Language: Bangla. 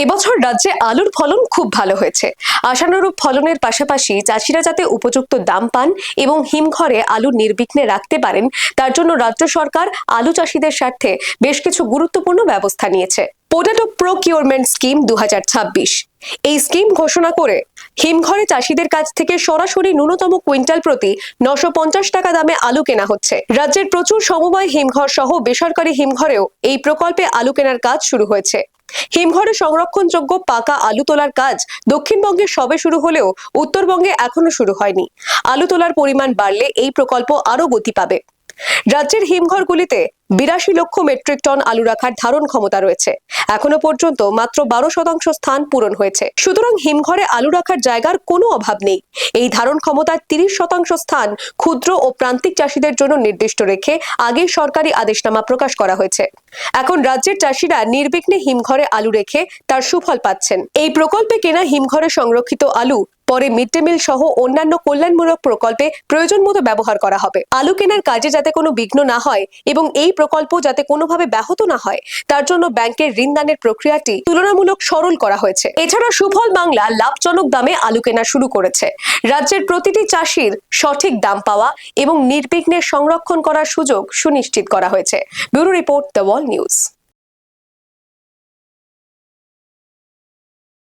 এবছর রাজ্যে আলুর ফলন খুব ভালো হয়েছে। আশানুরূপ ফলনের পাশাপাশি চাষিরা যাতে উপযুক্ত দাম পান এবং হিমঘরে আলু নির্বিঘ্নে রাখতে পারেন, তার জন্য রাজ্য সরকার আলু চাষিদের স্বার্থে বেশ কিছু গুরুত্বপূর্ণ ব্যবস্থা নিয়েছে। পোটেটো প্রকিউরমেন্ট স্কিম 2026 এই স্কিম ঘোষণা করে হিমঘরে চাষিদের কাছ থেকে সরাসরি ন্যূনতম কুইন্টাল প্রতি 950 টাকা দামে আলু কেনা হচ্ছে। রাজ্যের প্রচুর সমবায় হিমঘর সহ বেসরকারি হিমঘরেও এই প্রকল্পে আলু কেনার কাজ শুরু হয়েছে। হিমঘরে সংরক্ষণযোগ্য পাকা আলু তোলার কাজ দক্ষিণবঙ্গে সবে শুরু হলেও উত্তরবঙ্গে এখনো শুরু হয়নি। আলু তোলার পরিমাণ বাড়লে এই প্রকল্প আরো গতি পাবে। রাজ্যের হিমঘরগুলিতে 82 লক্ষ মেট্রিক টন আলু রাখার ধারণ ক্ষমতা রয়েছে। এখনো পর্যন্ত মাত্র 12% স্থান পূরণ হয়েছে। সুতরাং হিমঘরে আলু রাখার জায়গার কোনো অভাব নেই। এই ধারণ ক্ষমতার 30% স্থান ক্ষুদ্র ও প্রান্তিক চাষিদের জন্য নির্দিষ্ট রেখে আগেই সরকারি আদেশনামা প্রকাশ করা হয়েছে। এখন রাজ্যের চাষিরা নির্বিঘ্নে হিমঘরে আলু রেখে তার সুফল পাচ্ছেন। এই প্রকল্পে কেনা হিমঘরে সংরক্ষিত আলু পরে মিড ডে মিল সহ অন্যান্য কল্যাণমূলক প্রকল্পে প্রয়োজন মতো ব্যবহার করা হবে। আলু কেনার কাজে যাতে কোনো বিঘ্ন না হয় এবং এই প্রকল্প যাতে কোনোভাবে ব্যাহত না হয়, তার জন্য ব্যাংকের ঋণ দানের প্রক্রিয়াটি তুলনামূলক সরল করা হয়েছে। এছাড়া সুফল বাংলা লাভজনক দামে আলু কেনা শুরু করেছে। রাজ্যের প্রতিটি চাষির সঠিক দাম পাওয়া এবং নির্বিঘ্নে সংরক্ষণ করার সুযোগ সুনিশ্চিত করা হয়েছে। Bureau report, the wall news.